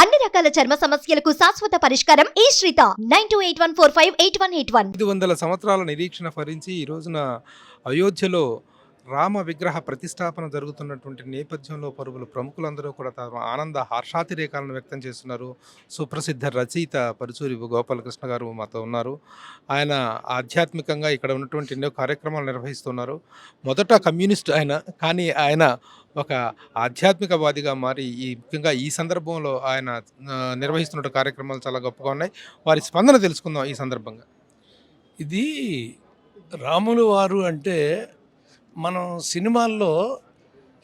అన్ని రకాల చర్మ సమస్యలకు శాశ్వత పరిష్కారం ఈ శ్రీత 9281458181. 500 సంవత్సరాల నిరీక్షణ ఫలించి ఈ రోజున అయోధ్యలో రామ విగ్రహ ప్రతిష్టాపన జరుగుతున్నటువంటి నేపథ్యంలో పలువురు ప్రముఖులందరూ కూడా తమ ఆనంద హర్షాతిరేకాలను వ్యక్తం చేస్తున్నారు. సుప్రసిద్ధ రచయిత పరుచూరి గోపాలకృష్ణ గారు మాతో ఉన్నారు. ఆయన ఆధ్యాత్మికంగా ఇక్కడ ఉన్నటువంటి ఎన్నో కార్యక్రమాలు నిర్వహిస్తున్నారు. మొదట కమ్యూనిస్ట్ ఆయన, కానీ ఆయన ఒక ఆధ్యాత్మికవాదిగా మారి ముఖ్యంగా ఈ సందర్భంలో ఆయన నిర్వహిస్తున్న కార్యక్రమాలు చాలా గొప్పగా ఉన్నాయి. వారి స్పందన తెలుసుకుందాం ఈ సందర్భంగా. ఇది రాములు వారు అంటే మనం సినిమాల్లో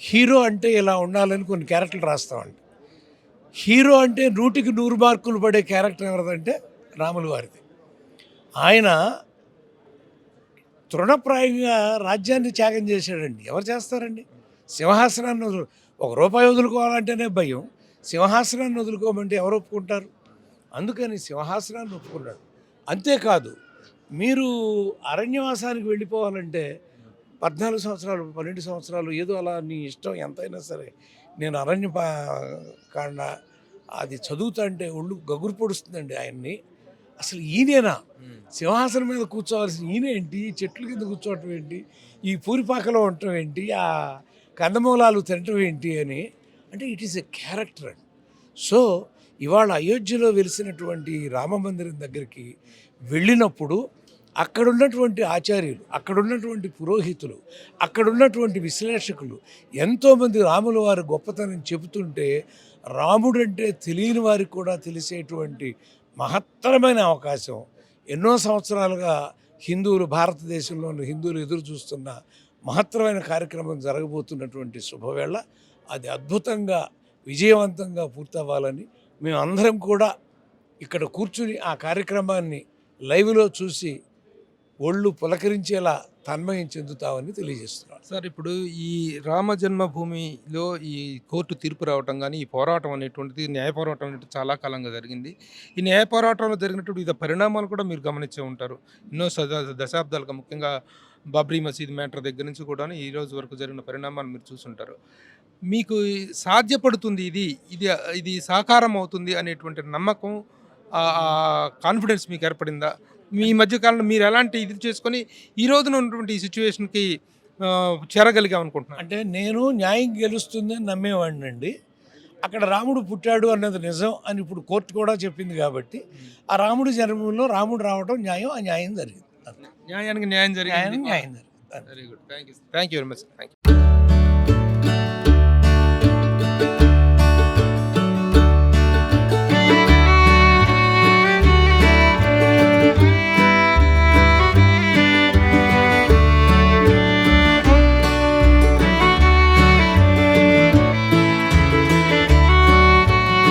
హీరో అంటే ఇలా ఉండాలని కొన్ని క్యారెక్టర్లు రాస్తామండి. హీరో అంటే 100కి 100 మార్కులు పడే క్యారెక్టర్ ఎవరిదంటే రాములు వారిది. ఆయన తృణప్రాయంగా రాజ్యాన్ని త్యాగం చేశాడండి. ఎవరు చేస్తారండి? సింహాసనాన్ని ఒక రూపాయి వదులుకోవాలంటేనే భయం. సింహాసనాన్ని వదులుకోమంటే ఎవరు ఒప్పుకుంటారు? అందుకని సింహాసనాన్ని ఒప్పుకున్నాడు. అంతేకాదు, మీరు అరణ్యవాసానికి వెళ్ళిపోవాలంటే 14 సంవత్సరాలు 12 సంవత్సరాలు ఏదో అలా నీ ఇష్టం ఎంతైనా సరే నేను కాండ అది చదువుతా అంటే ఒళ్ళు గగురు పొడుస్తుందండి ఆయన్ని. అసలు ఈయనేనా సింహాసనం మీద కూర్చోవలసిన? ఈయన ఏంటి చెట్ల కింద కూర్చోవటం ఏంటి, ఈ పూరిపాకలో ఉండటం ఏంటి, ఆ కందమూలాలు తినటం ఏంటి అని అంటే ఇట్ ఈస్ ఎ క్యారెక్టర్ అండి. సో ఇవాళ అయోధ్యలో వెలిసినటువంటి రామ మందిరం దగ్గరికి వెళ్ళినప్పుడు అక్కడున్నటువంటి ఆచార్యులు, అక్కడున్నటువంటి పురోహితులు, అక్కడున్నటువంటి విశ్లేషకులు ఎంతోమంది రాముల వారి గొప్పతనం చెబుతుంటే రాముడంటే తెలియని వారికి కూడా తెలిసేటువంటి మహత్తరమైన అవకాశం. ఎన్నో సంవత్సరాలుగా భారతదేశంలోని హిందువులు ఎదురు చూస్తున్న మహత్తరమైన కార్యక్రమం జరగబోతున్నటువంటి శుభవేళ. అది అద్భుతంగా విజయవంతంగా పూర్తవ్వాలని మేమందరం కూడా ఇక్కడ కూర్చుని ఆ కార్యక్రమాన్ని లైవ్లో చూసి ఒళ్ళు పులకరించేలా తన్మయం చెందుతామని తెలియజేస్తున్నాం. సార్, ఇప్పుడు ఈ రామ జన్మభూమిలో ఈ కోర్టు తీర్పు రావటం కానీ ఈ పోరాటం అనేటువంటిది, న్యాయ పోరాటం అనేటువంటి చాలా కాలంగా జరిగింది. ఈ న్యాయ పోరాటంలో జరిగినటువంటి వివిధ పరిణామాలు కూడా మీరు గమనించే ఉంటారు. ఎన్నో దశాబ్దాలుగా, ముఖ్యంగా బాబ్రీ మసీద్ మ్యాటర్ దగ్గర నుంచి కూడా ఈ రోజు వరకు జరిగిన పరిణామాలు మీరు చూసుంటారు. మీకు సాధ్యపడుతుంది, ఇది ఇది ఇది సాకారం అవుతుంది అనేటువంటి నమ్మకం, కాన్ఫిడెన్స్ మీకు ఏర్పడిందా? మీ మధ్యకాలంలో మీరు ఎలాంటి ఇది చేసుకొని ఈ రోజున ఉన్నటువంటి ఈ సిచ్యువేషన్కి చేరగలిగామనుకుంటున్నాను? అంటే నేను న్యాయం గెలుస్తుందని నమ్మేవాడిని అండి. అక్కడ రాముడు పుట్టాడు అన్నది నిజం అని ఇప్పుడు కోర్టు కూడా చెప్పింది కాబట్టి ఆ రాముడి జన్మంలో రాముడు రావడం న్యాయం, ఆ న్యాయం జరిగింది. న్యాయానికి న్యాయం జరిగింది. న్యాయం జరిగింది. Very good. Thank you very much. Thank you.